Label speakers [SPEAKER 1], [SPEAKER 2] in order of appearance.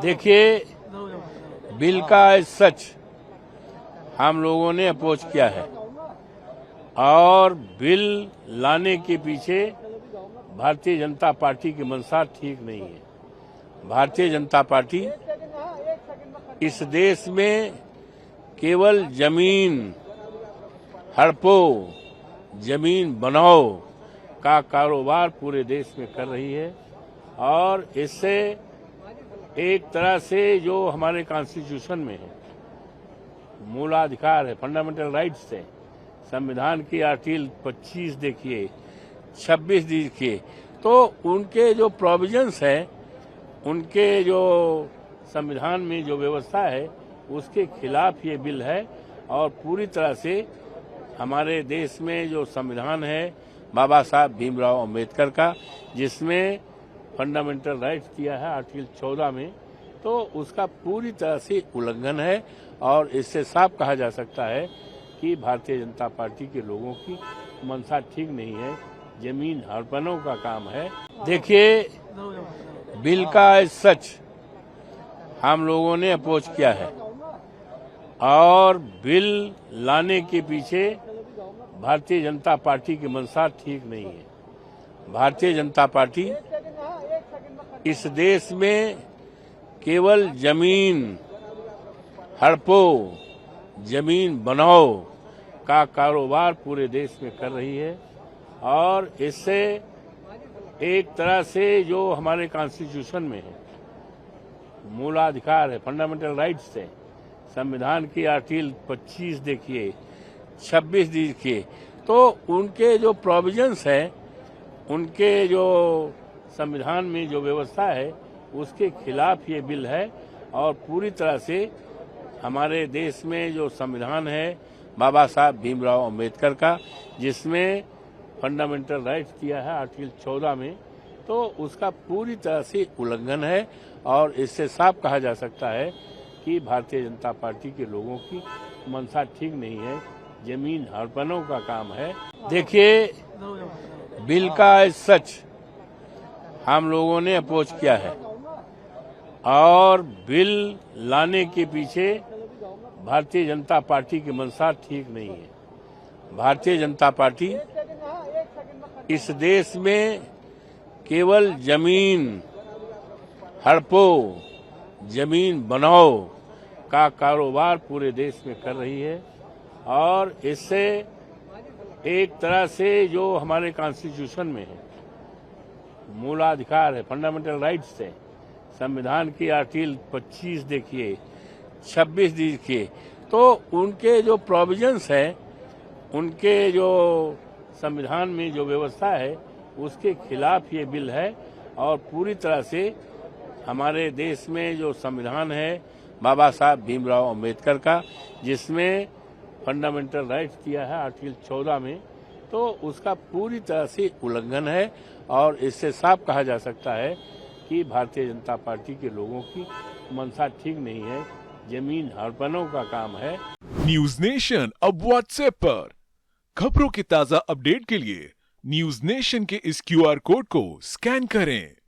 [SPEAKER 1] देखिए, बिल का सच हम लोगों ने अपोज किया है और बिल लाने के पीछे भारतीय जनता पार्टी की मंशा ठीक नहीं है। भारतीय जनता पार्टी इस देश में केवल जमीन हड़पो, जमीन बनाओ का कारोबार पूरे देश में कर रही है और इससे एक तरह से जो हमारे कॉन्स्टिट्यूशन में है, मूलाधिकार है, फंडामेंटल राइट्स है, संविधान की आर्टिकल 25 देखिए, 26 देखिए, तो उनके जो प्रोविजंस है, उनके जो संविधान में जो व्यवस्था है, उसके खिलाफ ये बिल है और पूरी तरह से हमारे देश में जो संविधान है बाबा साहब भीमराव अंबेडकर का, जिसमें फंडामेंटल राइट्स दिया है आर्टिकल 14 में, तो उसका पूरी तरह से उल्लंघन है और इससे साफ कहा जा सकता है कि भारतीय जनता पार्टी के लोगों की मंशा ठीक नहीं है, जमीन हड़पनों का काम है। देखिए, बिल का सच हम लोगों ने अपोज किया है और बिल लाने के पीछे भारतीय जनता पार्टी की मंशा ठीक नहीं है। भारतीय जनता पार्टी इस देश में केवल जमीन हड़पो, जमीन बनाओ का कारोबार पूरे देश में कर रही है और इससे एक तरह से जो हमारे कॉन्स्टिट्यूशन में है, मूलाधिकार है, फंडामेंटल राइट्स है, संविधान की आर्टिकल 25 देखिए, 26 देखिए, तो उनके जो प्रोविजंस है, उनके जो संविधान में जो व्यवस्था है, उसके खिलाफ ये बिल है और पूरी तरह से हमारे देश में जो संविधान है बाबा साहब भीमराव अंबेडकर का, जिसमें फंडामेंटल राइट्स दिया है आर्टिकल 14 में, तो उसका पूरी तरह से उल्लंघन है और इससे साफ कहा जा सकता है कि भारतीय जनता पार्टी के लोगों की मंशा ठीक नहीं है, जमीन हड़पनों का काम है। देखिए, बिल का सच हम लोगों ने अपोज किया है और बिल लाने के पीछे भारतीय जनता पार्टी की मंशा ठीक नहीं है। भारतीय जनता पार्टी इस देश में केवल जमीन हड़पो, जमीन बनाओ का कारोबार पूरे देश में कर रही है और इससे एक तरह से जो हमारे कॉन्स्टिट्यूशन में है, मूलाधिकार है, फंडामेंटल राइट्स है, संविधान की आर्टिकल 25 देखिए, 26 देखिए, तो उनके जो प्रोविजंस है, उनके जो संविधान में जो व्यवस्था है, उसके खिलाफ ये बिल है और पूरी तरह से हमारे देश में जो संविधान है बाबा साहब भीमराव अंबेडकर का, जिसमें फंडामेंटल राइट्स दिया है आर्टिकल 14 में, तो उसका पूरी तरह से उल्लंघन है और इससे साफ कहा जा सकता है कि भारतीय जनता पार्टी के लोगों की मंशा ठीक नहीं है, जमीन हड़पनों का काम है।
[SPEAKER 2] न्यूज नेशन अब व्हाट्सएप पर खबरों के ताजा अपडेट के लिए न्यूज नेशन के इस QR कोड को स्कैन करें।